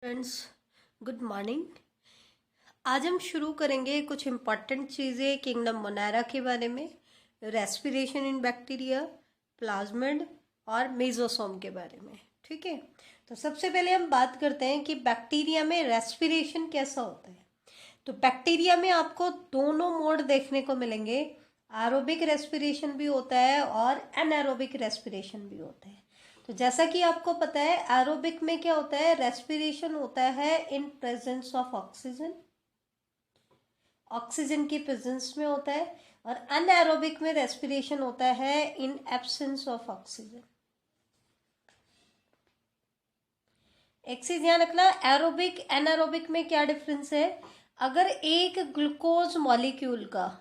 Friends, good morning. आज हम शुरू करेंगे कुछ इम्पॉर्टेंट चीज़ें किंगडम मोनेरा के बारे में, रेस्पिरेशन इन बैक्टीरिया, प्लाज्मिड और मेसोसोम के बारे में। ठीक है, तो सबसे पहले हम बात करते हैं कि बैक्टीरिया में रेस्पिरेशन कैसा होता है। तो बैक्टीरिया में आपको दोनों मोड देखने को मिलेंगे। एरोबिक रेस्पिरेशन भी होता है और एनारोबिक रेस्पिरेशन भी होता है। तो जैसा कि आपको पता है, एरोबिक में क्या होता है, रेस्पिरेशन होता है in presence of oxygen, oxygen की प्रेजेंस में होता है। और अनएरोबिक में रेस्पिरेशन होता है इन एब्सेंस ऑफ ऑक्सीजन। एक चीज ध्यान रखना, एरोबिक एनारोबिक में क्या डिफरेंस है। अगर एक ग्लूकोज मॉलिक्यूल का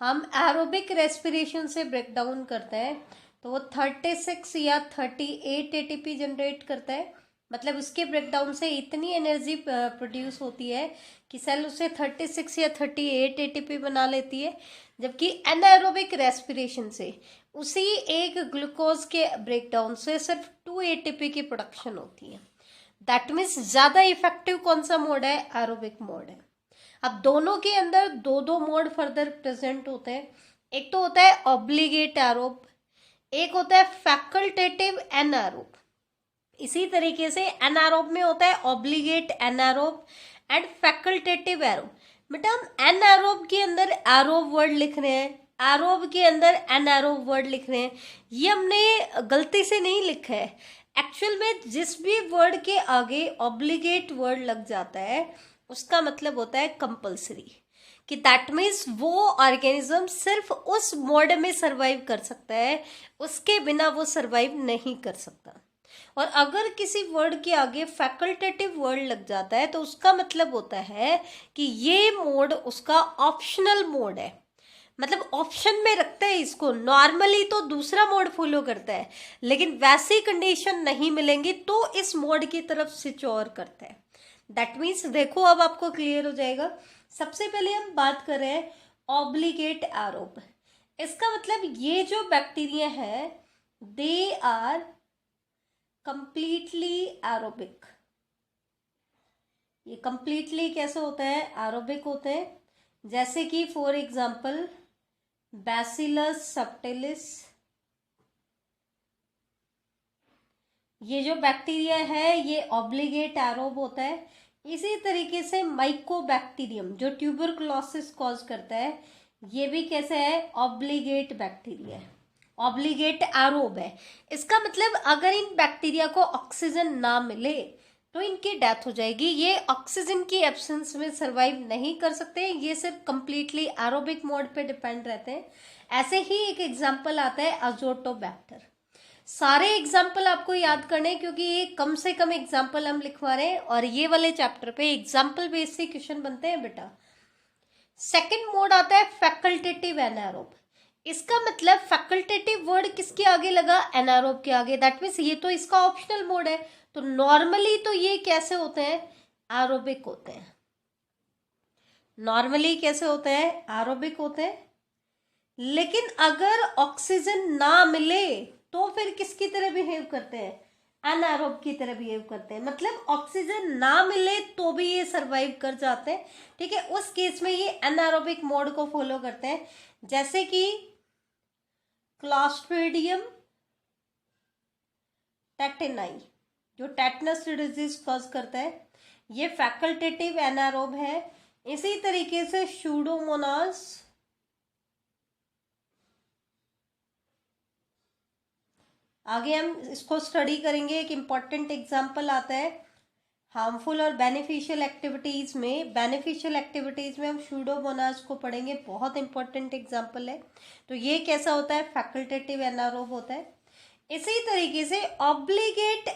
हम एरोबिक रेस्पिरेशन से ब्रेक डाउन करते हैं तो वो 36 या 38 एटीपी जनरेट करता है। मतलब उसके ब्रेकडाउन से इतनी एनर्जी प्रोड्यूस होती है कि सेल उसे 36 या 38 एटीपी बना लेती है। जबकि एनाएरोबिक रेस्पिरेशन से उसी एक ग्लूकोज के ब्रेकडाउन से सिर्फ 2 एटीपी की प्रोडक्शन होती है। दैट मीन्स ज्यादा इफेक्टिव कौन सा मोड है, एरोबिक मोड है। अब दोनों के अंदर दो दो मोड फर्दर प्रेजेंट होते हैं। एक तो होता है ऑब्लिगेट एरोब, एक होता है फैकल्टेटिव एनारोब। इसी तरीके से एनारोब में होता है obligate anaerobe and facultative aerobe. बेटा हम एनारोब के अंदर एरोब वर्ड लिख रहे हैं, एरोब के अंदर एनारोब वर्ड लिख रहे हैं, ये हमने गलती से नहीं लिखा है। एक्चुअल में जिस भी वर्ड के आगे ऑब्लिगेट वर्ड लग जाता है उसका मतलब होता है कंपल्सरी, कि दैट मीन्स वो ऑर्गेनिज्म सिर्फ उस मोड में सरवाइव कर सकता है, उसके बिना वो सरवाइव नहीं कर सकता। और अगर किसी वर्ड के आगे फैकल्टेटिव वर्ड लग जाता है तो उसका मतलब होता है कि ये मोड उसका ऑप्शनल मोड है। मतलब ऑप्शन में रखता है इसको। नॉर्मली तो दूसरा मोड फॉलो करता है, लेकिन वैसी कंडीशन नहीं मिलेंगी तो इस मोड की तरफ स्विच ओवर करता है। दैट मीन्स देखो, अब आपको क्लियर हो जाएगा। सबसे पहले हम बात कर रहे हैं ऑब्लिगेट एरोब। इसका मतलब ये जो बैक्टीरिया है दे आर कंप्लीटली एरोबिक। ये कंप्लीटली कैसे होता है, एरोबिक होते हैं। जैसे कि फॉर एग्जांपल बैसिलस सबटिलिस, ये जो बैक्टीरिया है ये ऑब्लिगेट एरोब होता है। इसी तरीके से माइकोबैक्टीरियम जो ट्यूबरकुलोसिस कॉज करता है, ये भी कैसे है, ऑब्लिगेट बैक्टीरिया है, ऑब्लिगेट एरोब है। इसका मतलब अगर इन बैक्टीरिया को ऑक्सीजन ना मिले तो इनकी डेथ हो जाएगी। ये ऑक्सीजन की एब्सेंस में सरवाइव नहीं कर सकते, ये सिर्फ कंप्लीटली एरोबिक मोड पे डिपेंड रहते हैं। ऐसे ही एक एग्जांपल आता है अजोटोबैक्टर। सारे एग्जाम्पल आपको याद करने क्योंकि ये कम से कम एग्जाम्पल हम लिखवा रहे हैं और ये वाले चैप्टर पे एग्जाम्पल बेस्ड से क्वेश्चन बनते हैं बेटा। सेकंड मोड आता है फैकल्टेटिव एनारोब। इसका मतलब फैकल्टेटिव वर्ड किसके आगे लगा, एनारोब के आगे। दैट मीन्स ये तो इसका ऑप्शनल मोड है। तो नॉर्मली तो ये कैसे होते हैं, एरोबिक होते हैं। नॉर्मली कैसे होते हैं, एरोबिक होते हैं। लेकिन अगर ऑक्सीजन ना मिले तो फिर किसकी तरह बिहेव करते हैं, एनारोब की तरह बिहेव करते हैं। मतलब ऑक्सीजन ना मिले तो भी ये सरवाइव कर जाते हैं। ठीक है, उस केस में ये एनारोबिक मोड को फॉलो करते हैं। जैसे कि क्लॉस्ट्रिडियम टेटेनाई जो टेटनस डिजीज कॉज करता है, ये फैकल्टेटिव एनारोब है। इसी तरीके से सूडोमोनास, आगे हम इसको स्टडी करेंगे। एक इम्पॉर्टेंट एग्जाम्पल आता है हार्मफुल और बेनिफिशियल एक्टिविटीज में। बेनिफिशियल एक्टिविटीज में हम सूडोमोनास को पढ़ेंगे, बहुत इंपॉर्टेंट एग्जाम्पल है। तो ये कैसा होता है, फैकल्टेटिव एनारोब होता है। इसी तरीके से ऑब्लिगेट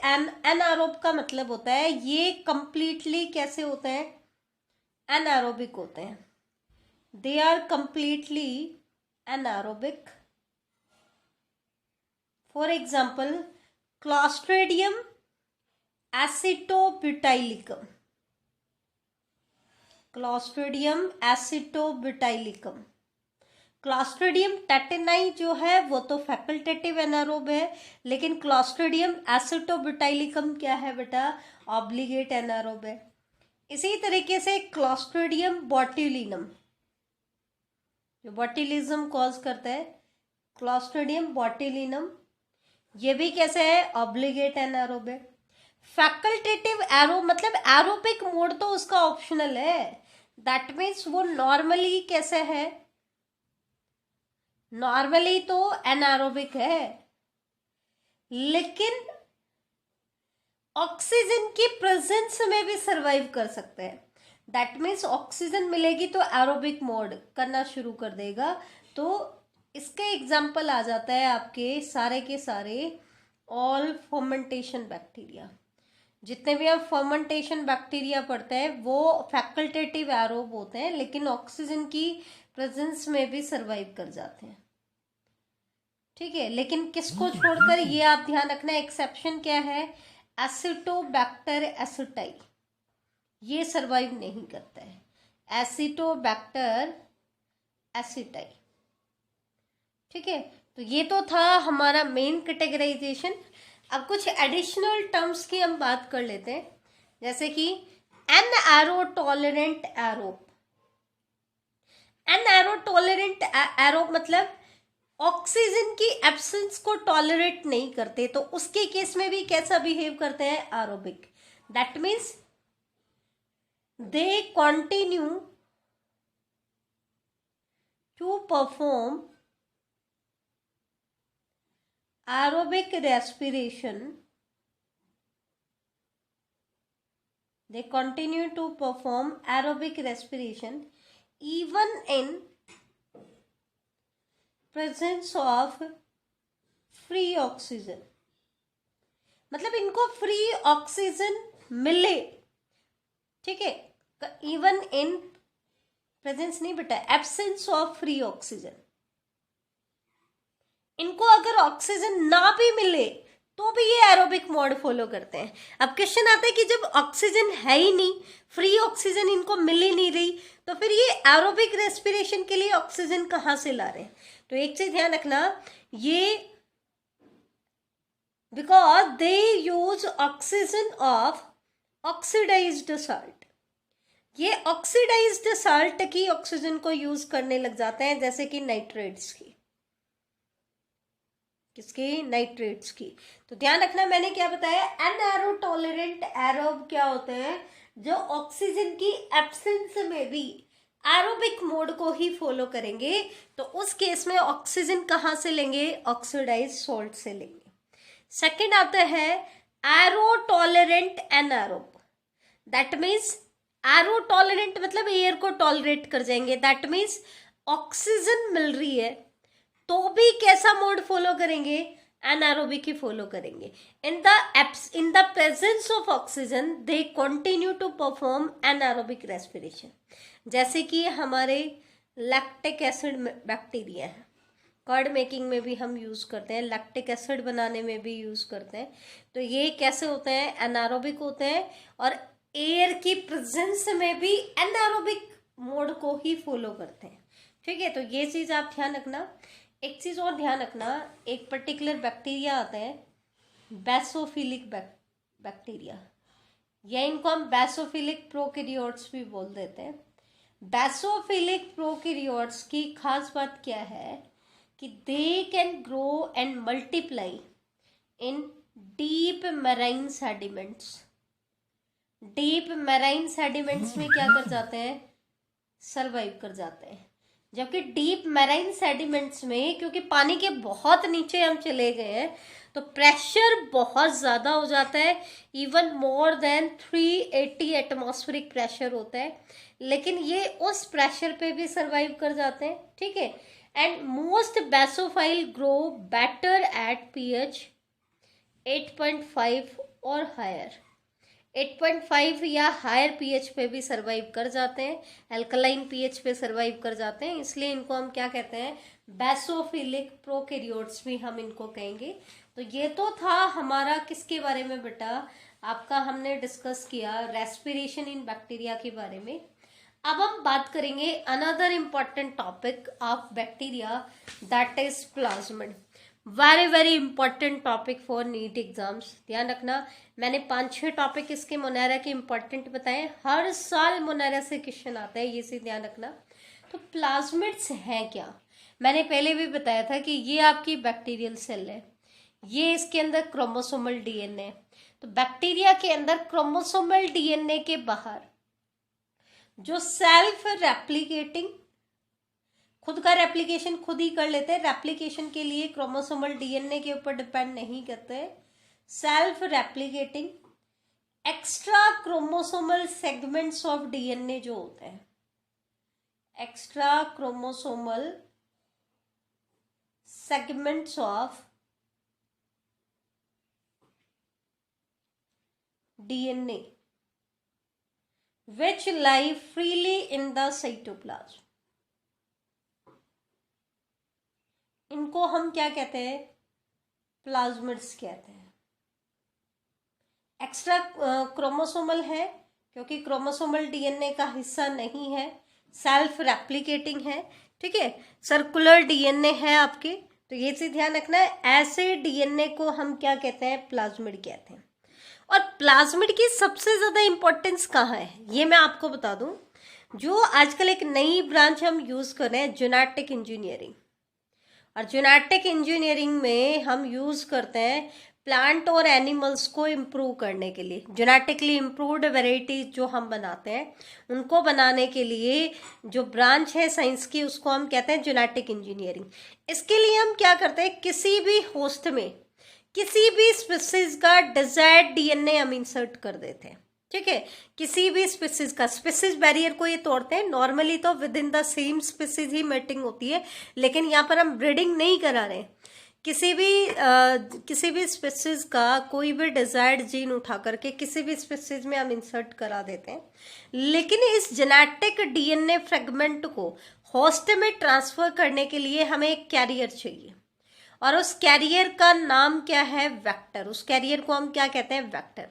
एनारोब का मतलब होता है ये कंप्लीटली कैसे होते हैं, एनारोबिक होते हैं। They are completely anaerobic. For example Clostridium acetobutylicum, Clostridium acetobutylicum. Clostridium tetani जो है वो तो फैकल्टेटिव एनारोब है, लेकिन क्लॉस्ट्रिडियम एसिटोब्यूटाइलिकम क्या है बेटा, ऑब्लिगेट एनारोब है। इसी तरीके से क्लॉस्ट्रिडियम बॉट्यूलिनम, जो बॉट्यूलिज्म कॉज करता है, क्लॉस्ट्रिडियम बॉट्यूलिनम, ये भी कैसे है, ऑब्लिगेट एनारोब है। फैकल्टेटिव एरो मतलब एरोबिक मोड तो उसका ऑप्शनल है, दैट मीन्स वो नॉर्मली कैसे है, नॉर्मली तो एनारोबिक है, लेकिन ऑक्सीजन की प्रेजेंस में भी सरवाइव कर सकते हैं। दैट मीन्स ऑक्सीजन मिलेगी तो एरोबिक मोड करना शुरू कर देगा। तो इसके एग्जाम्पल आ जाता है आपके सारे के सारे ऑल फर्मेंटेशन बैक्टीरिया। जितने भी आप फर्मेंटेशन बैक्टीरिया पढ़ते हैं वो फैकल्टेटिव एरोब होते हैं, लेकिन ऑक्सीजन की प्रेजेंस में भी सरवाइव कर जाते हैं। ठीक है, लेकिन किसको छोड़कर, ये आप ध्यान रखना, एक्सेप्शन क्या है, एसिटोबैक्टर एसिटाई, ये सरवाइव नहीं करता है, एसिटोबैक्टर एसिटाई। ठीक है, तो ये तो था हमारा मेन कैटेगराइजेशन। अब कुछ एडिशनल टर्म्स की हम बात कर लेते हैं, जैसे कि एनएरो टॉलरेंट एरोब। एनएरो टॉलरेंट एरोब मतलब ऑक्सीजन की एब्सेंस को टॉलरेट नहीं करते, तो उसके केस में भी कैसा बिहेव करते हैं, aerobic. That means they continue to perform aerobic respiration, they continue to perform aerobic respiration even in presence of free oxygen। मतलब इनको फ्री ऑक्सीजन मिले, ठीक है, इवन इन प्रेजेंस नहीं बेटा, एब्सेंस ऑफ फ्री ऑक्सीजन। इनको अगर ऑक्सीजन ना भी मिले तो भी ये एरोबिक मोड फॉलो करते हैं। अब क्वेश्चन आता है कि जब ऑक्सीजन है ही नहीं, फ्री ऑक्सीजन इनको मिल ही नहीं रही, तो फिर ये एरोबिक रेस्पिरेशन के लिए ऑक्सीजन कहाँ से ला रहे हैं। तो एक चीज ध्यान रखना, ये because they use oxygen of oxidised salt, ये ऑक्सीडाइज्ड साल्ट की ऑक्सीजन को यूज करने लग जाते हैं, जैसे कि नाइट्रेट्स की, किसकी, नाइट्रेट्स की। तो ध्यान रखना, मैंने क्या बताया, एनएरो टॉलरेंट एरोब क्या होते हैं, जो ऑक्सीजन की एब्सेंस में भी एरोबिक मोड को ही फॉलो करेंगे। तो उस केस में ऑक्सीजन कहाँ से लेंगे, ऑक्सीडाइज्ड सॉल्ट से लेंगे। सेकंड आता है arrow tolerant anaerobe, that means arrow tolerant मतलब एयर को टॉलरेट कर जाएंगे, दैट मीन्स ऑक्सीजन मिल रही है तो भी कैसा मोड फॉलो करेंगे, एनारोबिक ही फॉलो करेंगे। In the presence of oxygen they continue to perform anaerobic respiration. जैसे कि हमारे लैक्टिक एसिड बैक्टीरिया है, कर्ड मेकिंग में भी हम यूज करते हैं, लैक्टिक एसिड बनाने में भी यूज करते हैं। तो ये कैसे होते हैं, एनारोबिक होते हैं, और एयर की प्रेजेंस में भी एनारोबिक मोड को ही फॉलो करते हैं। ठीक है, तो ये चीज आप ध्यान रखना। एक चीज और ध्यान रखना, एक पर्टिकुलर बैक्टीरिया आता है बेसोफिलिक बैक्टीरिया, या इनको हम बेसोफिलिक प्रोकैरियोट्स भी बोल देते हैं। बेसोफिलिक प्रोकैरियोट्स की खास बात क्या है कि they can grow and multiply in deep marine sediments. Deep marine sediments में क्या कर जाते हैं, सरवाइव कर जाते हैं। जबकि डीप मैराइन सेडिमेंट्स में, क्योंकि पानी के बहुत नीचे हम चले गए हैं, तो प्रेशर बहुत ज़्यादा हो जाता है, even more than 380 atmospheric pressure होता है, लेकिन ये उस प्रेशर पे भी सरवाइव कर जाते हैं। ठीक है, and most basophile grow better at pH 8.5 और हायर। 8.5 या हायर pH पे भी सरवाइव कर जाते हैं, अल्कलाइन pH पे सरवाइव कर जाते हैं, इसलिए इनको हम क्या कहते हैं, बेसोफिलिक प्रोकैरियोट्स भी हम इनको कहेंगे। तो ये तो था हमारा किसके बारे में बेटा, आपका हमने डिस्कस किया रेस्पिरेशन इन बैक्टीरिया के बारे में। अब हम बात करेंगे another important topic of bacteria, that is plasmid. Very very important topic for NEET exams. ध्यान रखना, मैंने 5-6 टॉपिक इसके मोनेरा के इंपॉर्टेंट बताए। हर साल मोनेरा से क्वेश्चन आता है, ये से ध्यान रखना। तो प्लाज्मिड्स हैं क्या? मैंने पहले भी बताया था कि ये आपकी बैक्टीरियल सेल है, ये इसके अंदर क्रोमोसोमल डीएनए। तो बैक्टीरिया के अंदर क्रोमोसोमल डीएनए के बाहर जो सेल्फ रेप्लिकेटिंग, खुद का रेप्लिकेशन खुद ही कर लेते हैं, रेप्लिकेशन के लिए क्रोमोसोमल डीएनए के ऊपर डिपेंड नहीं करते, self replicating extra chromosomal segments of DNA जो होते हैं, extra chromosomal segments of DNA which lie freely in the cytoplasm, इनको हम क्या कहते हैं? प्लाज्मिड्स कहते हैं। एक्स्ट्रा क्रोमोसोमल है क्योंकि क्रोमोसोमल डीएनए का हिस्सा नहीं है, सेल्फ रेप्लिकेटिंग है, ठीक है, सर्कुलर डीएनए है आपके। तो ये चीज ध्यान रखना है, ऐसे डीएनए को हम क्या कहते हैं? प्लाज्मिड कहते हैं। और प्लाज्मिड की सबसे ज्यादा इंपॉर्टेंस कहाँ है ये मैं आपको बता दूं। जो आजकल एक नई ब्रांच हम यूज कर रहे हैं, जेनेटिक इंजीनियरिंग, और जेनेटिक इंजीनियरिंग में हम यूज करते हैं प्लांट और एनिमल्स को इम्प्रूव करने के लिए। जेनेटिकली इम्प्रूव्ड वेराइटीज जो हम बनाते हैं, उनको बनाने के लिए जो ब्रांच है साइंस की, उसको हम कहते हैं जेनेटिक इंजीनियरिंग। इसके लिए हम क्या करते हैं? किसी भी होस्ट में किसी भी स्पीसीज का डिजायर्ड डीएनए हम इंसर्ट कर देते हैं, ठीक है। किसी भी स्पीसीज का, स्पीसीज बैरियर को ये तोड़ते हैं। नॉर्मली तो with in the same species he mating होती है, लेकिन यहाँ पर हम ब्रीडिंग नहीं करा रहे। किसी भी स्पीसीज का कोई भी डिजायर्ड जीन उठा करके किसी भी स्पीसीज में हम इंसर्ट करा देते हैं, लेकिन इस जेनेटिक डीएनए फ्रेगमेंट को होस्ट में ट्रांसफर करने के लिए हमें एक कैरियर चाहिए, और उस कैरियर का नाम क्या है? वेक्टर। उस कैरियर को हम क्या कहते हैं? वेक्टर।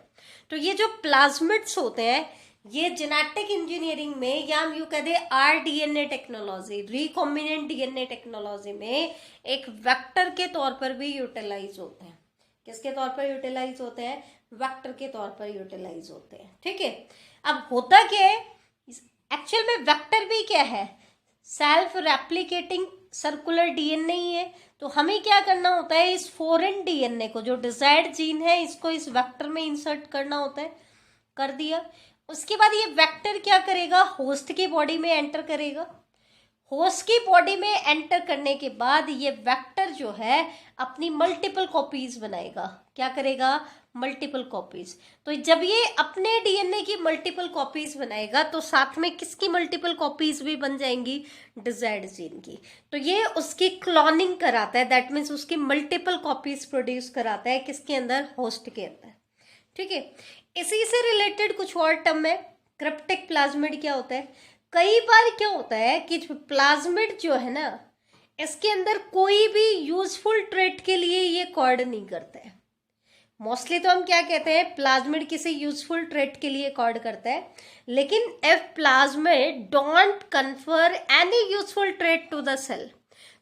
तो ये जो प्लाज्मिड्स होते हैं, ये जेनेटिक इंजीनियरिंग में, या हम यूं कह दें rDNA technology, recombinant DNA technology में एक वेक्टर के तौर पर भी यूटिलाइज होते हैं। किसके तौर पर यूटिलाइज होते हैं? वेक्टर के तौर पर यूटिलाइज होते हैं, ठीक है। अब होता क्या है एक्चुअल में? वेक्टर भी क्या है? सेल्फ रेप्लिकेटिंग सर्कुलर डीएनए ही है। तो हमें क्या करना होता है? इस फॉरेन डीएनए को, जो डिजायर्ड जीन है, इसको इस वेक्टर में इंसर्ट करना होता है। कर दिया। उसके बाद ये वेक्टर क्या करेगा? होस्ट की बॉडी में एंटर करेगा। होस्ट की बॉडी में एंटर करने के बाद ये वेक्टर जो है अपनी मल्टीपल कॉपीज बनाएगा। क्या करेगा? Multiple copies. तो जब ये अपने डीएनए की मल्टीपल कॉपीज बनाएगा, तो साथ में किसकी मल्टीपल कॉपीज भी बन जाएंगी? डिजायर्ड जीन की। तो ये उसकी क्लोनिंग कराता है, दैट मीन्स उसकी मल्टीपल कॉपीज प्रोड्यूस कराता है। किसके अंदर? होस्ट के अंदर, ठीक है। इसी से रिलेटेड कुछ और टर्म है। क्रिप्टिक प्लाज्मिड क्या होता है? कई बार क्या होता है कि प्लाज्मिड जो है ना, इसके अंदर कोई भी यूजफुल ट्रेट के लिए ये कॉर्ड नहीं करता है। मोस्टली तो हम क्या कहते हैं? प्लाज्मिड किसी यूजफुल ट्रेट के लिए कॉर्ड करता है, लेकिन if plasmid don't confer any useful trait to the cell,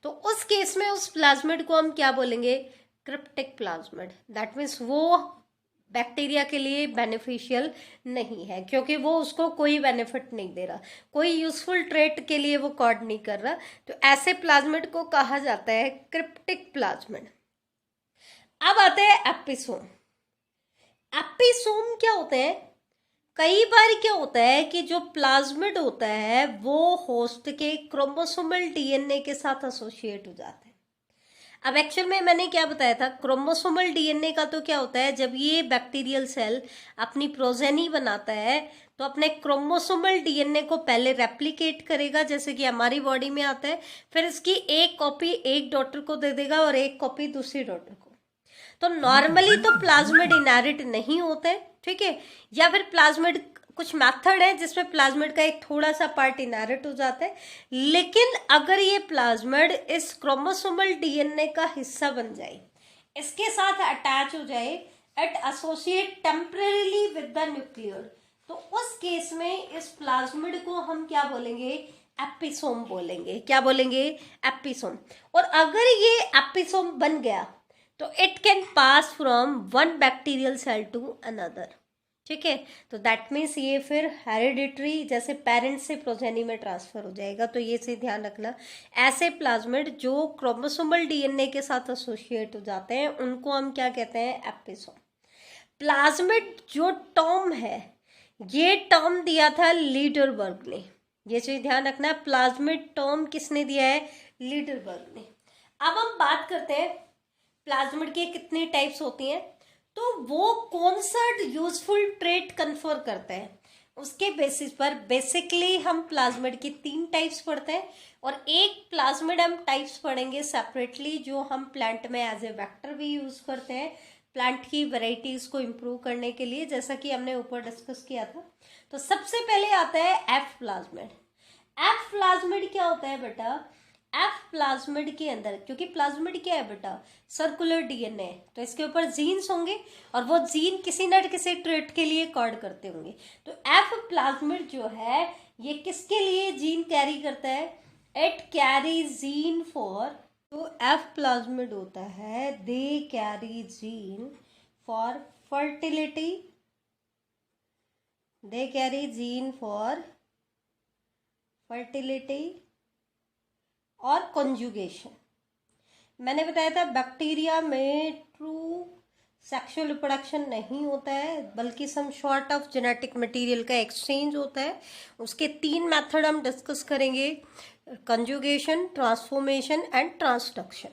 तो उस केस में उस प्लाज्मिड को हम क्या बोलेंगे? Cryptic plasmid. दैट मीन्स वो बैक्टीरिया के लिए बेनिफिशियल नहीं है, क्योंकि वो उसको कोई बेनिफिट नहीं दे रहा, कोई यूजफुल ट्रेट के लिए वो कॉर्ड नहीं कर रहा। तो ऐसे प्लाज्मिड को कहा जाता है क्रिप्टिक प्लाज्मिड। अब आते हैं एपिसोम। एपिसोम क्या होते हैं? कई बार क्या होता है कि जो प्लाज्मिड होता है वो होस्ट के क्रोमोसोमल डीएनए के साथ एसोसिएट हो जाता है। अब एक्चुअल में मैंने क्या बताया था? क्रोमोसोमल डीएनए का तो क्या होता है, जब ये बैक्टीरियल सेल अपनी प्रोजेनी बनाता है तो अपने क्रोमोसोमल डीएनए को पहले रेप्लिकेट करेगा, जैसे कि हमारी बॉडी में आता है। फिर इसकी एक कॉपी एक डॉटर को दे देगा और एक कॉपी दूसरी डॉटर को। तो नॉर्मली तो प्लाज्मिड इनहेरिट नहीं होते, ठीक है, या फिर प्लाज्मिड कुछ मेथड है जिसमें प्लाज्मिड का एक थोड़ा सा पार्ट इनहेरिट हो जाता है। लेकिन अगर ये प्लाज्मिड इस क्रोमोसोमल डीएनए का हिस्सा बन जाए, इसके साथ अटैच हो जाए, it associate temporarily with the nuclear, तो उस केस में इस प्लाज्मिड को हम क्या बोलेंगे? एपिसोम बोलेंगे। क्या बोलेंगे? एपिसोम। और अगर ये एपिसोम बन गया तो it can pass from one bacterial cell to another. ठीक है, तो दैट मीन्स ये फिर हेरिडिटरी जैसे पेरेंट्स से प्रोजेनी में ट्रांसफर हो जाएगा। तो ये से ध्यान रखना, ऐसे प्लाज्मिड जो क्रोमोसोमल डीएनए के साथ एसोसिएट हो जाते हैं उनको हम क्या कहते हैं? एपिसोम। प्लाज्मिड जो टर्म है, ये टर्म दिया था लीडरबर्ग ने। ये चीज ध्यान रखना, प्लाज्मिड टर्म किसने दिया है? लीडरबर्ग ने। अब हम बात करते हैं प्लाज्मिड के कितने टाइप्स होती हैं, तो वो कौन सा यूजफुल ट्रेट कन्फर करते हैं उसके बेसिस पर बेसिकली हम प्लाज्मिड की 3 टाइप्स पढ़ते हैं, और एक प्लाज्मिड हम टाइप्स पढ़ेंगे सेपरेटली जो हम प्लांट में एज ए वेक्टर भी यूज करते हैं प्लांट की वैरायटीज को इम्प्रूव करने के लिए, जैसा कि हमने ऊपर डिस्कस किया था। तो सबसे पहले आता है एफ प्लाज्मिड। एफ प्लाज्मिड क्या होता है बेटा? एफ प्लाज्मिड के अंदर, क्योंकि प्लाज्मिड क्या है बेटा? सर्कुलर डीएनए, तो इसके ऊपर जीन्स होंगे और वो जीन किसी न किसी ट्रेट के लिए कोड करते होंगे। तो एफ प्लाज्मिड जो है ये किसके लिए जीन कैरी करता है? इट कैरी जीन फॉर, तो एफ प्लाज्मिड होता है they carry gene for fertility, they carry gene for fertility और कॉन्जुगेशन। मैंने बताया था बैक्टीरिया में ट्रू सेक्सुअल रिप्रोडक्शन नहीं होता है, बल्कि some sort of genetic material का एक्सचेंज होता है। उसके 3 मेथड हम डिस्कस करेंगे, कंजुगेशन, ट्रांसफॉर्मेशन एंड ट्रांसडक्शन।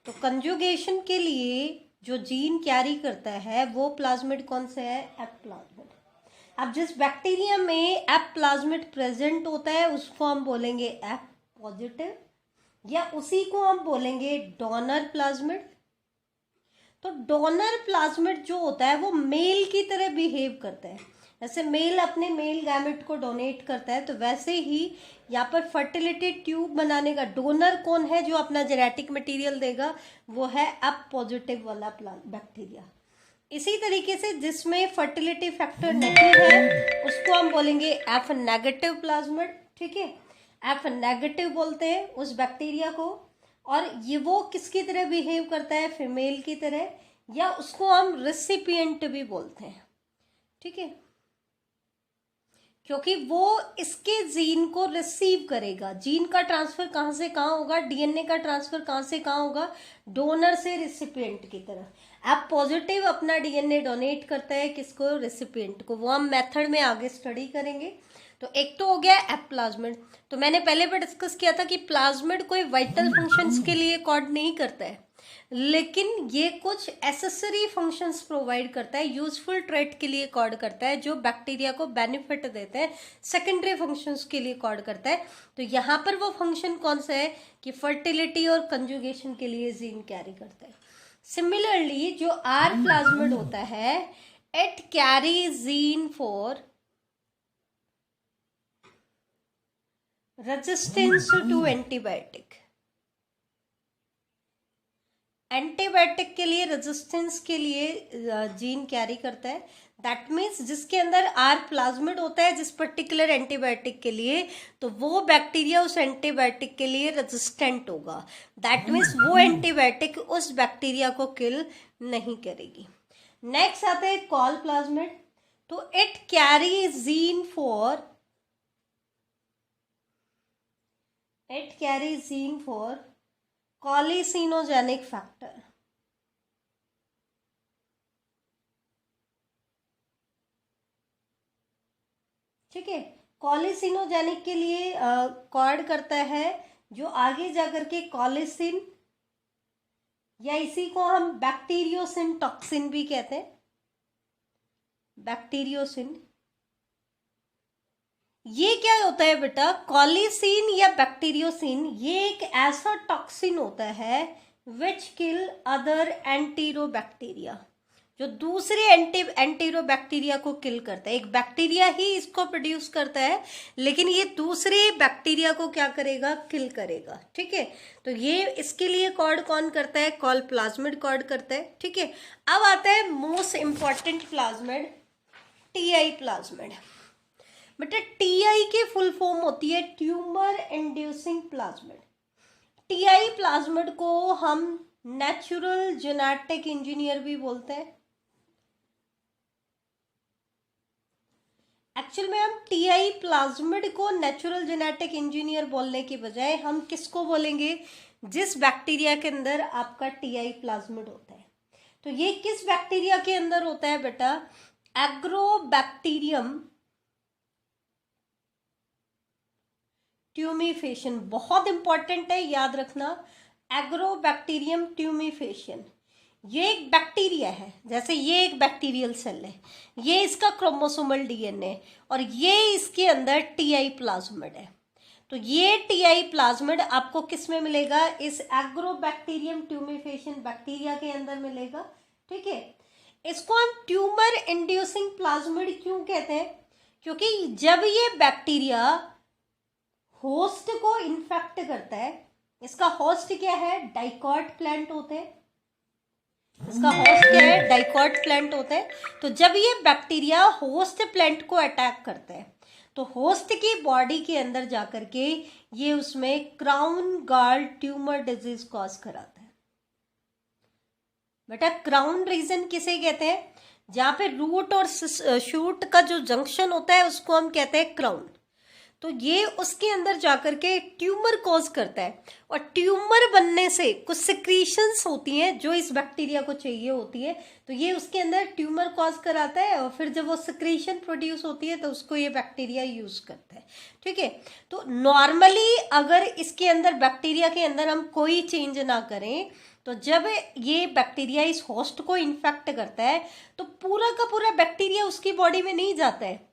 तो कंजुगेशन के लिए जो जीन कैरी करता है वो प्लाज्मिड कौन सा है? F plasmid. अब जिस बैक्टीरिया में एफ प्लाज्मिड प्रेजेंट होता है उसको हम बोलेंगे एफ पॉजिटिव, या उसी को हम बोलेंगे डोनर प्लाज्मिड। तो डोनर प्लाज्मिड जो होता है वो मेल की तरह बिहेव करता है, जैसे मेल अपने मेल गैमेट को डोनेट करता है, तो वैसे ही यहाँ पर फर्टिलिटी ट्यूब बनाने का डोनर कौन है जो अपना जेनेटिक मटेरियल देगा? वो है एफ पॉजिटिव वाला बैक्टीरिया। इसी तरीके से जिसमें फर्टिलिटी फैक्टर नहीं है उसको हम बोलेंगे एफ नेगेटिव प्लाज्मिड। ठीक है, एफ नेगेटिव बोलते हैं उस बैक्टीरिया को, और ये वो किसकी तरह बिहेव करता है? फीमेल की तरह, या उसको हम रेसिपिएंट भी बोलते हैं। ठीक है, क्योंकि वो इसके जीन को रिसीव करेगा। जीन का ट्रांसफर कहाँ से कहाँ होगा? डीएनए का ट्रांसफर कहाँ से कहाँ होगा? डोनर से रिसिपिएंट की तरह। एफ पॉजिटिव अपना डीएनए डोनेट करता है किसको? रेसिपिएंट को। वो हम मेथड में आगे स्टडी करेंगे। तो एक तो हो गया एफ प्लाज्मिड। तो मैंने पहले भी डिस्कस किया था कि प्लाज्मिड कोई वाइटल फंक्शंस के लिए कोड नहीं करता है, लेकिन ये कुछ एसेसरी फंक्शंस प्रोवाइड करता है, यूजफुल ट्रेट के लिए कोड करता है जो बैक्टीरिया को बेनिफिट देते हैं, सेकेंडरी फंक्शंस के लिए कोड करता है। तो यहाँ पर वो फंक्शन कौन सा है कि फर्टिलिटी और कंजुगेशन के लिए जीन कैरी करता है। सिमिलरली जो आर प्लाज्मिड होता है, it carry gene for resistance to antibiotic. Antibiotic के लिए, रेजिस्टेंस के लिए जीन कैरी करता है। दैट मीन्स जिसके अंदर आर प्लाज्मिड होता है जिस पर्टिकुलर एंटीबायोटिक के लिए, तो वो बैक्टीरिया उस एंटीबायोटिक के लिए रेजिस्टेंट होगा। दैट मीन्स वो एंटीबायोटिक उस बैक्टीरिया को किल नहीं करेगी। नेक्स्ट आता है कॉल प्लाज्मिड। तो it carry gene for, it carry gene for colicinogenic factor. ठीक है, कॉलिसिनोजेनिक के लिए कॉड करता है जो आगे जाकर के कॉलिसिन, या इसी को हम बैक्टीरियोसिन टॉक्सिन भी कहते हैं, बैक्टीरियोसिन। ये क्या होता है बेटा? कॉलिसिन या बैक्टीरियोसिन ये एक ऐसा टॉक्सिन होता है विच किल अदर एंटीरो बैक्टीरिया, जो दूसरे एंटीरो बैक्टीरिया को किल करता है। एक बैक्टीरिया ही इसको प्रोड्यूस करता है, लेकिन ये दूसरे बैक्टीरिया को क्या करेगा? किल करेगा। ठीक है, तो ये इसके लिए कॉड कौन करता है? कॉल प्लाज्मिड कॉड करता है। ठीक है, अब आता है most important plasmid, TI plasmid. बेटा टीआई की फुल फॉर्म होती है tumour inducing plasmid. TI plasmid को हम नेचुरल जेनेटिक इंजीनियर भी बोलते हैं। एक्चुअल में हम टीआई प्लाज्मिड को नेचुरल जेनेटिक इंजीनियर बोलने की बजाय हम किसको बोलेंगे, जिस बैक्टीरिया के अंदर आपका टीआई प्लाज्मिड होता है। तो ये किस बैक्टीरिया के अंदर होता है बेटा, एग्रोबैक्टीरियम ट्यूमीफेशियन, बहुत इंपॉर्टेंट है, याद रखना, एग्रोबैक्टीरियम ट्यूमीफेशियन। ये एक बैक्टीरिया है, जैसे ये एक बैक्टीरियल सेल है, ये इसका क्रोमोसोमल डीएनए और ये इसके अंदर टीआई प्लाज्मिड है। तो ये टीआई प्लाज्मिड आपको किस में मिलेगा, इस एग्रोबैक्टीरियम ट्यूमीफेशियन बैक्टीरिया के अंदर मिलेगा। ठीक है, इसको हम ट्यूमर इंड्यूसिंग प्लाज्मिड क्यों कहते हैं, क्योंकि जब ये बैक्टीरिया होस्ट को इन्फेक्ट करता है, इसका होस्ट क्या है, डाइकॉट प्लांट होते हैं, इसका होस्ट क्या है, डाइकॉट प्लांट होते हैं। तो जब ये बैक्टीरिया होस्ट प्लांट को अटैक करता है तो होस्ट की बॉडी के अंदर जाकर के ये उसमें क्राउन गाल ट्यूमर डिजीज कॉज कराता है। बेटा क्राउन रीजन किसे कहते हैं, जहां पे रूट और शूट का जो जंक्शन होता है उसको हम कहते हैं क्राउन। तो ये उसके अंदर जाकर के ट्यूमर कॉज करता है और ट्यूमर बनने से कुछ सिक्रीशंस होती हैं जो इस बैक्टीरिया को चाहिए होती है, तो ये उसके अंदर ट्यूमर कॉज कराता है और फिर जब वो सिक्रीशन प्रोड्यूस होती है तो उसको ये बैक्टीरिया यूज करता है। ठीक है, तो नॉर्मली अगर इसके अंदर बैक्टीरिया के अंदर हम कोई चेंज ना करें तो जब ये बैक्टीरिया इस होस्ट को इन्फेक्ट करता है तो पूरा का पूरा बैक्टीरिया उसकी बॉडी में नहीं जाता है।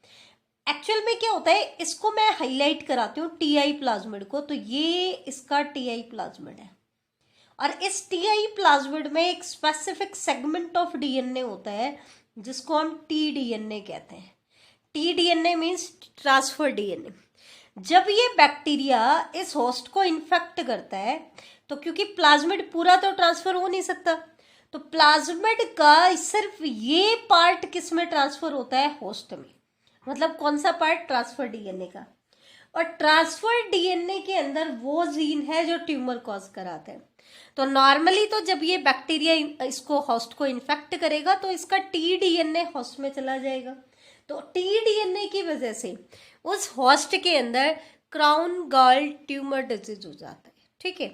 एक्चुअल में क्या होता है, इसको मैं हाईलाइट कराती हूँ टीआई प्लाज्मिड को। तो ये इसका टीआई प्लाज्मिड है और इस टीआई प्लाज्मिड में एक स्पेसिफिक सेगमेंट ऑफ डीएनए होता है जिसको हम टी डीएनए कहते हैं। T DNA means transfer DNA. जब ये बैक्टीरिया इस होस्ट को इन्फेक्ट करता है तो क्योंकि प्लाज्मिड पूरा तो ट्रांसफर हो नहीं सकता, तो प्लाज्मिड का सिर्फ ये पार्ट किस में ट्रांसफर होता है, होस्ट में। मतलब कौन सा पार्ट, ट्रांसफर डीएनए का। और ट्रांसफर डीएनए के अंदर वो जीन है जो ट्यूमर कॉज कराता है। तो नॉर्मली तो जब ये बैक्टीरिया इसको होस्ट को इन्फेक्ट करेगा तो इसका टी डीएनए होस्ट में चला जाएगा। तो टी डीएनए की वजह से उस होस्ट के अंदर क्राउन गाल ट्यूमर डिजीज हो जाता है। ठीक है,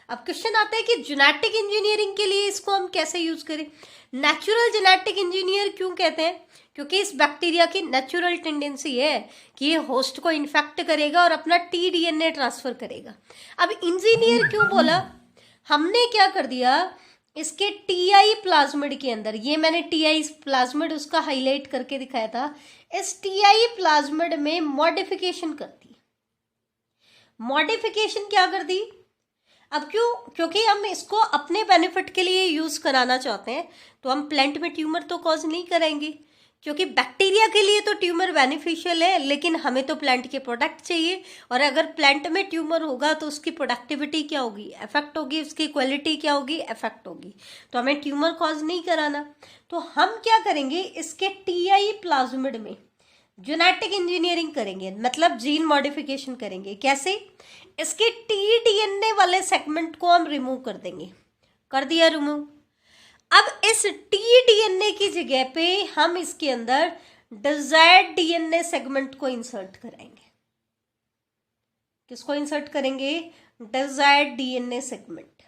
अब क्वेश्चन आता है कि जेनेटिक इंजीनियरिंग के लिए इसको हम कैसे यूज करें। नेचुरल जेनेटिक इंजीनियर क्यों कहते हैं, क्योंकि इस बैक्टीरिया की नेचुरल टेंडेंसी है कि ये होस्ट को इन्फेक्ट करेगा और अपना टी डीएनए ट्रांसफर करेगा। अब इंजीनियर क्यों बोला, हमने क्या कर दिया, इसके टीआई प्लाज्मिड के अंदर, ये मैंने टीआई प्लाज्मिड उसका हाईलाइट करके दिखाया था, इस टीआई प्लाज्मिड में मॉडिफिकेशन कर दी। मॉडिफिकेशन क्या कर दी, अब क्यों, क्योंकि हम इसको अपने बेनिफिट के लिए यूज कराना चाहते हैं। तो हम प्लांट में ट्यूमर तो कॉज नहीं करेंगे, क्योंकि बैक्टीरिया के लिए तो ट्यूमर बेनिफिशियल है, लेकिन हमें तो प्लांट के प्रोडक्ट चाहिए। और अगर प्लांट में ट्यूमर होगा तो उसकी प्रोडक्टिविटी क्या होगी, इफेक्ट होगी, उसकी क्वालिटी क्या होगी, इफेक्ट होगी। तो हमें ट्यूमर कॉज नहीं कराना। तो हम क्या करेंगे, इसके टीआई प्लाज्मिड में जेनेटिक इंजीनियरिंग करेंगे, मतलब जीन मॉडिफिकेशन करेंगे। कैसे, इसके टी डीएनए वाले सेगमेंट को हम रिमूव कर देंगे, कर दिया रिमूव। अब इस टी डीएनए की जगह पे हम इसके अंदर डिजायर्ड डीएनए सेगमेंट को इंसर्ट कराएंगे। किसको इंसर्ट करेंगे, डिजायर्ड डीएनए सेगमेंट।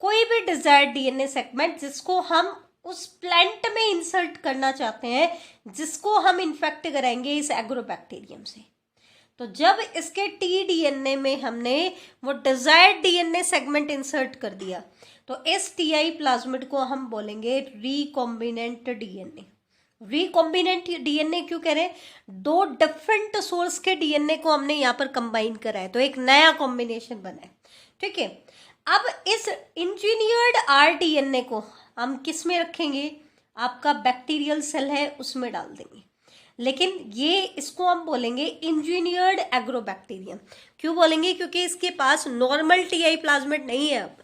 कोई भी डिजायर्ड डीएनए सेगमेंट जिसको हम उस प्लांट में इंसर्ट करना चाहते हैं, जिसको हम इन्फेक्ट कराएंगे इस एग्रोबैक्टीरियम से। तो जब इसके टी डीएनए में हमने वो डिजायर्ड डीएनए सेगमेंट इंसर्ट कर दिया तो इस टीआई प्लाज्मिड को हम बोलेंगे रिकॉम्बिनेंट डीएनए। रिकॉम्बिनेंट डीएनए क्यों कह रहे हैं, दो डिफरेंट सोर्स के डीएनए को हमने यहाँ पर कंबाइन करा है, तो एक नया कॉम्बिनेशन बना है। ठीक है, अब इस इंजीनियर्ड आरडीएनए को हम किस में रखेंगे, आपका बैक्टीरियल सेल है उसमें डाल देंगे, लेकिन ये इसको हम बोलेंगे इंजीनियर्ड एग्रोबैक्टीरियम। क्यों बोलेंगे, क्योंकि इसके पास नॉर्मल टीआई प्लाज्मिड नहीं है। अब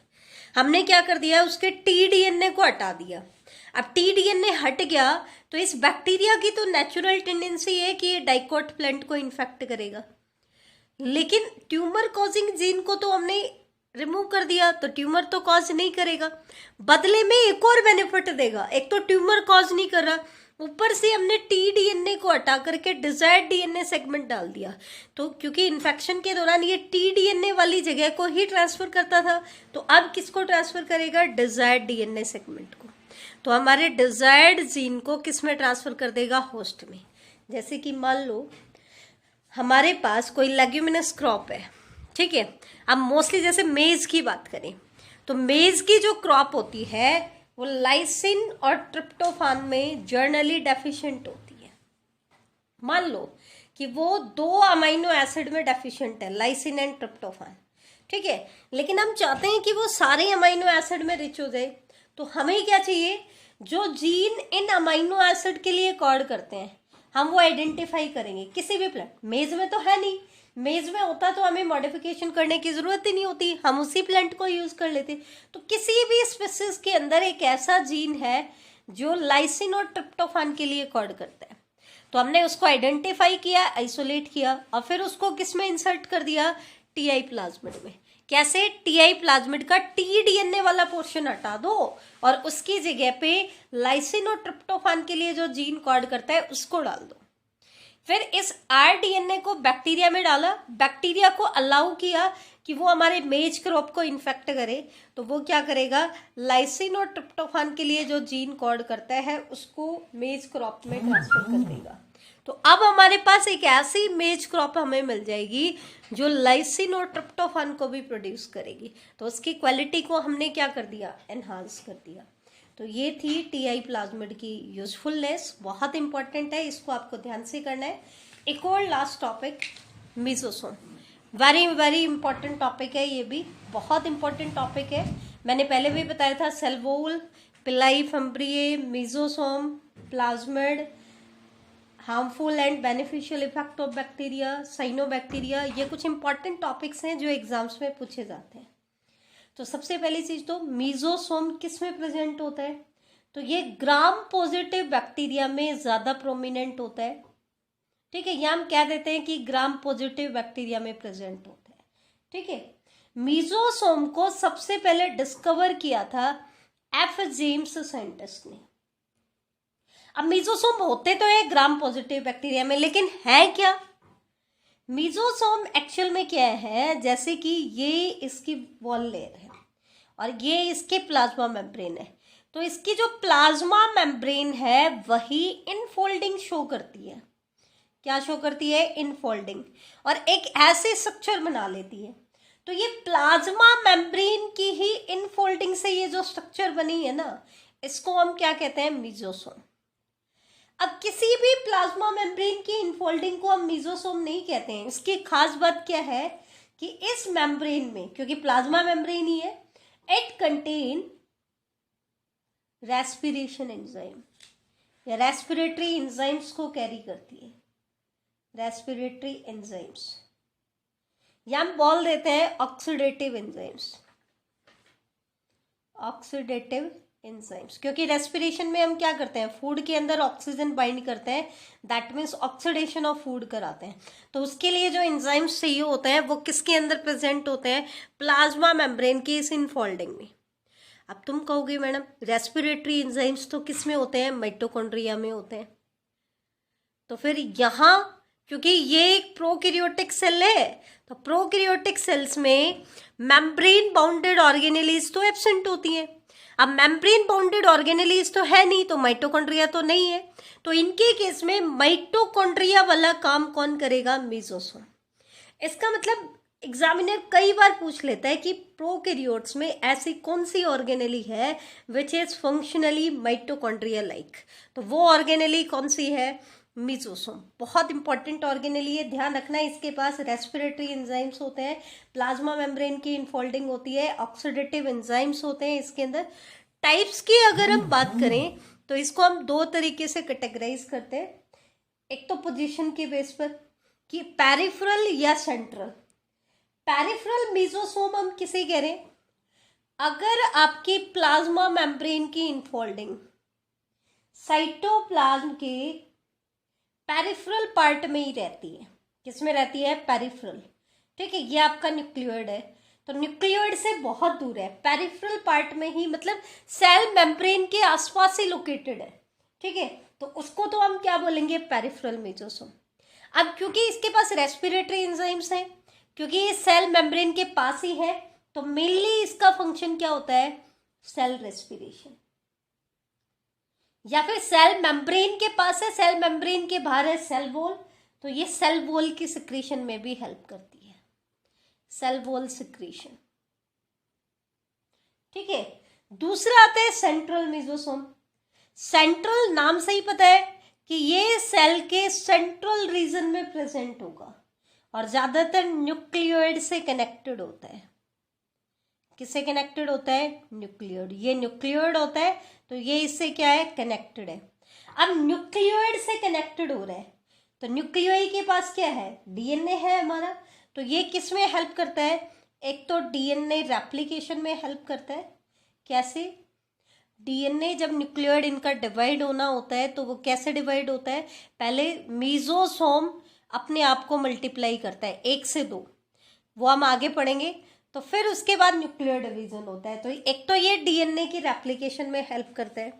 हमने क्या कर दिया, उसके टी डीएनए को हटा दिया। अब टी डीएनए हट गया तो इस बैक्टीरिया की तो नेचुरल टेंडेंसी है कि ये डाइकोट प्लांट को इन्फेक्ट करेगा, लेकिन ट्यूमर कॉजिंग जीन को तो हमने रिमूव कर दिया, तो ट्यूमर तो कॉज नहीं करेगा, बदले में एक और बेनिफिट देगा। एक तो ट्यूमर कॉज नहीं कर रहा, ऊपर से हमने टी डीएनए को हटा करके डिजायर्ड डीएनए सेगमेंट डाल दिया। तो क्योंकि इन्फेक्शन के दौरान ये टी डीएनए वाली जगह को ही ट्रांसफर करता था, तो अब किसको ट्रांसफर करेगा? डिजायर्ड डीएनए सेगमेंट को। तो हमारे डिजायर्ड जीन को किस में ट्रांसफर कर देगा? होस्ट में। जैसे कि मान लो हमारे पास कोई लेग्यूमिनस क्रॉप है, ठीक है। अब मोस्टली जैसे मेज की बात करें तो मेज की जो क्रॉप होती है वो लाइसिन और ट्रिप्टोफान में जर्नली डेफिशिएंट होती है। मान लो कि वो 2 अमीनो एसिड में डेफिशिएंट है, लाइसिन एंड ट्रिप्टोफान, ठीक है। लेकिन हम चाहते हैं कि वो सारे अमीनो एसिड में रिच हो जाए, तो हमें क्या चाहिए? जो जीन इन अमीनो एसिड के लिए कोड करते हैं हम वो आइडेंटिफाई करेंगे किसी भी प्लांट। मेज में तो है नहीं, मेज में होता तो हमें मॉडिफिकेशन करने की जरूरत ही नहीं होती, हम उसी प्लांट को यूज कर लेते। तो किसी भी स्पीसीज के अंदर एक ऐसा जीन है जो लाइसिन और ट्रिप्टोफान के लिए कोड करता है, तो हमने उसको आइडेंटिफाई किया, आइसोलेट किया और फिर उसको किस में इंसर्ट कर दिया? टीआई प्लाज्मिड में। कैसे? टीआई प्लाज्मिड का टी डीएनए वाला पोर्शन हटा दो और उसकी जगह पे लाइसिन और ट्रिप्टोफान के लिए जो जीन कोड करता है उसको डाल दो। फिर इस आरडीएनए को बैक्टीरिया में डाला, बैक्टीरिया को अलाउ किया कि वो हमारे मेज क्रॉप को इन्फेक्ट करे, तो वो क्या करेगा? लाइसिन और ट्रिप्टोफान के लिए जो जीन कोड करता है उसको मेज क्रॉप में ट्रांसफर कर देगा। तो अब हमारे पास एक ऐसी मेज क्रॉप हमें मिल जाएगी जो लाइसिन और ट्रिप्टोफान को भी प्रोड्यूस करेगी। तो उसकी क्वालिटी को हमने क्या कर दिया? एनहांस कर दिया। तो ये थी टीआई प्लाज्मिड की यूजफुलनेस, बहुत इंपॉर्टेंट है, इसको आपको ध्यान से करना है। एक और last topic, mesosome. Very very important topic है, ये भी बहुत इंपॉर्टेंट टॉपिक है। मैंने पहले भी बताया था, cell wall, pili fimbriae, mesosome, plasmid, harmful and beneficial effect of bacteria, cyanobacteria, ये कुछ इंपॉर्टेंट टॉपिक्स हैं जो एग्जाम्स में पूछे जाते हैं। तो सबसे पहली चीज तो मेसोसोम किस में प्रेजेंट होता है? तो ये ग्राम पॉजिटिव बैक्टीरिया में ज्यादा प्रोमिनेंट होता है, ठीक है। ये हम कह देते हैं कि ग्राम पॉजिटिव बैक्टीरिया में प्रेजेंट होता है, ठीक है। मेसोसोम को सबसे पहले डिस्कवर किया था एफ जेम्स साइंटिस्ट ने। अब मेसोसोम होते तो है ग्राम पॉजिटिव बैक्टीरिया में, लेकिन है क्या? मेसोसोम एक्चुअल में क्या है? जैसे कि ये इसकी वॉल लेयर है और ये इसके प्लाज्मा मेम्ब्रेन है, तो इसकी जो प्लाज्मा मेम्ब्रेन है वही इनफोल्डिंग शो करती है। क्या शो करती है? इनफोल्डिंग, और एक ऐसे स्ट्रक्चर बना लेती है। तो ये प्लाज्मा मेम्ब्रेन की ही इनफोल्डिंग से ये जो स्ट्रक्चर बनी है ना, इसको हम क्या कहते हैं? मेसोसोम। अब किसी भी प्लाज्मा मेम्ब्रेन की इनफोल्डिंग को हम मेसोसोम नहीं कहते हैं। इसकी खास बात क्या है कि इस मेम्ब्रेन में, क्योंकि प्लाज्मा मेम्ब्रेन ही है, इट कंटेन रेस्पिरेशन एंजाइम या रेस्पिरेटरी एंजाइम्स को कैरी करती है। रेस्पिरेटरी एंजाइम्स या हम बोल देते हैं ऑक्सीडेटिव एंजाइम्स, ऑक्सीडेटिव एंजाइम्स, क्योंकि रेस्पिरेशन में हम क्या करते हैं? फूड के अंदर ऑक्सीजन बाइंड करते हैं, that means oxidation of food कराते हैं। तो उसके लिए जो एंजाइम्स चाहिए होते हैं वो किसके अंदर प्रेजेंट होते हैं? प्लाज्मा मेम्ब्रेन की इस इनफोल्डिंग में। अब तुम कहोगे मैडम रेस्पिरेटरी एंजाइम्स तो किस में होते हैं? माइटोकॉन्ड्रिया में होते हैं। तो फिर यहाँ क्योंकि ये एक प्रोकैरियोटिक सेल है, तो प्रोकैरियोटिक सेल्स में मेम्ब्रेन बाउंडेड ऑर्गेनेलीज तो एब्सेंट होती हैं। अब मेम्ब्रेन बाउंडेड ऑर्गेनेलीज तो है नहीं, तो माइटोकॉन्ड्रिया तो नहीं है, तो इनके केस में माइटोकॉन्ड्रिया वाला काम कौन करेगा? मेसोसोम। इसका मतलब एग्जामिनर कई बार पूछ लेता है कि प्रोकैरियोट्स में ऐसी कौन सी ऑर्गेनेली है which is functionally mitochondria like, तो वो ऑर्गेनेली कौन सी है? मेसोसोम। बहुत इंपॉर्टेंट ऑर्गेनेली है, ध्यान रखना है। इसके पास रेस्पिरेटरी एंजाइम्स होते हैं, प्लाज्मा मेम्ब्रेन की इनफोल्डिंग होती है, ऑक्सीडेटिव एंजाइम्स होते हैं इसके अंदर। टाइप्स की अगर हम बात करें तो इसको हम 2 तरीके से कैटेगराइज करते हैं। एक तो पोजीशन के बेस पर कि पेरिफेरल या सेंट्रल। पेरिफेरल मेसोसोम हम किसे कह रहे हैं? अगर आपकी प्लाज्मा मेम्ब्रेन की इनफोल्डिंग साइटोप्लाज्म के पेरिफेरल पार्ट में ही रहती है। किसमें रहती है? पेरिफेरल। ठीक है, ये आपका न्यूक्लियोइड है, तो न्यूक्लियोइड से बहुत दूर है, पेरिफेरल पार्ट में ही, मतलब सेल मेम्ब्रेन के आसपास ही लोकेटेड है। ठीक है, तो उसको तो हम क्या बोलेंगे? Peripheral mesosome. अब क्योंकि इसके पास रेस्पिरेटरी एंजाइम्स हैं, क्योंकि ये सेल मेम्ब्रेन के पास ही है, तो मेनली इसका फंक्शन क्या होता है? Cell respiration. या फिर सेल मेम्ब्रेन के पास है, सेल मेम्ब्रेन के बाहर है सेल वॉल, तो ये सेल वॉल की सिक्रीशन में भी हेल्प करती है, सेल वॉल सिक्रीशन। ठीक है, दूसरा आता है सेंट्रल मेसोसोम। सेंट्रल नाम से ही पता है कि ये सेल के सेंट्रल रीजन में प्रेजेंट होगा और ज्यादातर न्यूक्लियोइड से कनेक्टेड होता है। किससे कनेक्टेड होता है? न्यूक्लियोइड। ये न्यूक्लियोइड होता है, तो ये इससे क्या है? कनेक्टेड है। अब न्यूक्लियोइड से कनेक्टेड हो रहा है, तो न्यूक्लियोइड के पास क्या है? डीएनए है हमारा, तो ये किस में हेल्प करता है? एक तो डीएनए रेप्लिकेशन में हेल्प करता है। कैसे? डीएनए जब न्यूक्लियोइड इनका डिवाइड होना होता है, तो वो कैसे डिवाइड होता है? पहले मेसोसोम अपने आप को मल्टीप्लाई करता है 1 से 2, वो हम आगे पढ़ेंगे। तो फिर उसके बाद न्यूक्लियर डिवीजन होता है। तो एक तो ये डीएनए की रेप्लिकेशन में हेल्प करता है,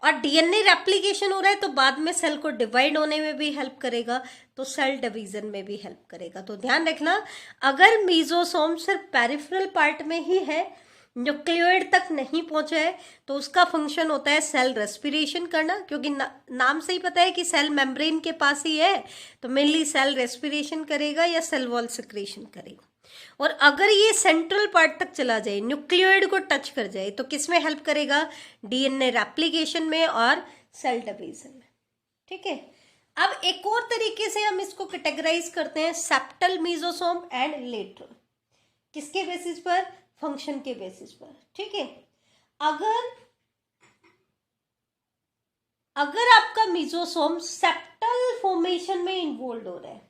और डीएनए रेप्लिकेशन हो रहा है तो बाद में सेल को डिवाइड होने में भी हेल्प करेगा, तो सेल डिवीजन में भी हेल्प करेगा। तो ध्यान रखना, अगर मेसोसोम सिर्फ पेरिफेरल पार्ट में ही है, न्यूक्लियोइड तक नहीं पहुंचा है, तो उसका फंक्शन होता है सेल रेस्पिरेशन करना, क्योंकि नाम से ही पता है कि सेल मेम्ब्रेन के पास ही है, तो मेनली सेल रेस्पिरेशन करेगा या सेल वॉल सिक्रीशन करेगा। और अगर ये सेंट्रल पार्ट तक चला जाए, न्यूक्लियोइड को टच कर जाए, तो किस में हेल्प करेगा? डीएनए रेप्लिकेशन में और सेल डिवीजन में। ठीक है, अब एक और तरीके से हम इसको कैटेगराइज करते हैं, सेप्टल मेसोसोम एंड लेटरल। किसके बेसिस पर? फंक्शन के बेसिस पर। ठीक है, अगर आपका मेसोसोम सेप्टल फॉर्मेशन में इन्वॉल्व हो रहा है,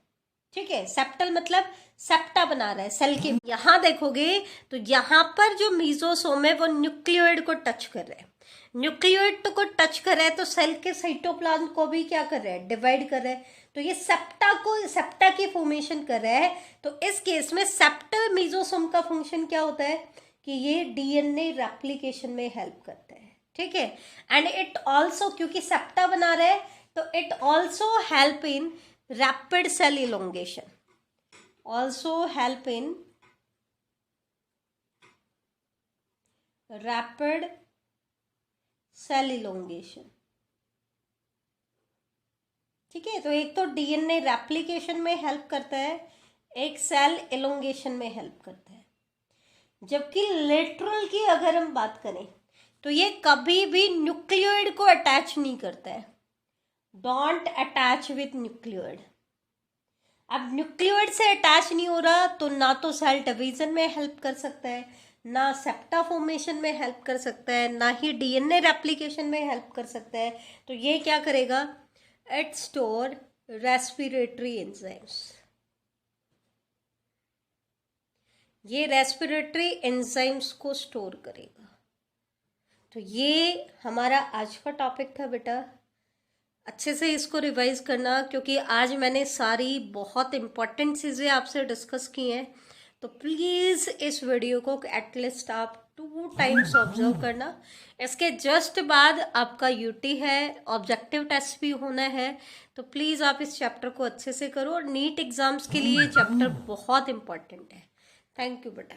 ठीक है, सेप्टल मतलब सेप्टा बना रहा है सेल के, यहां देखोगे तो यहां पर जो मेसोसोम है वो न्यूक्लियोइड को टच कर रहा है। न्यूक्लियोइड को टच कर रहा है तो सेल के साइटोप्लाज्म को भी क्या कर रहा है? डिवाइड कर रहा है, तो ये सेप्टा की फॉर्मेशन कर रहा है। तो इस केस में सेप्टल मेसोसोम का फंक्शन क्या होता है? कि ये डीएनए रेप्लिकेशन में हेल्प करता है। ठीक है, एंड इट ऑल्सो, क्योंकि सेप्टा बना रहा है, तो it also help in rapid cell elongation, also help in rapid cell elongation। ठीक है, तो एक तो डीएनए रेप्लिकेशन में हेल्प करता है, एक सेल एलोंगेशन में हेल्प करता है। जबकि लेटरल की अगर हम बात करें तो ये कभी भी न्यूक्लियोइड को अटैच नहीं करता है, डोंट अटैच विथ न्यूक्लियोइड। अब न्यूक्लियोइड से अटैच नहीं हो रहा, तो ना तो सेल डिवीजन में हेल्प कर सकता है, ना सेप्टा फॉर्मेशन में हेल्प कर सकता है, ना ही डीएनए रेप्लिकेशन में हेल्प कर सकता है। तो ये क्या करेगा? It store respiratory enzymes. ये रेस्पिरेटरी एंजाइम्स को स्टोर करेगा। तो ये हमारा आज का टॉपिक था बेटा, अच्छे से इसको रिवाइज करना, क्योंकि आज मैंने सारी बहुत इम्पॉर्टेंट चीज़ें आपसे डिस्कस की हैं। तो प्लीज़ इस वीडियो को एटलीस्ट आप 2 टाइम्स ऑब्जर्व करना। इसके जस्ट बाद आपका यूटी है, ऑब्जेक्टिव टेस्ट भी होना है, तो प्लीज़ आप इस चैप्टर को अच्छे से करो। और नीट एग्जाम्स के लिए चैप्टर बहुत इम्पॉर्टेंट है। थैंक यू बेटा।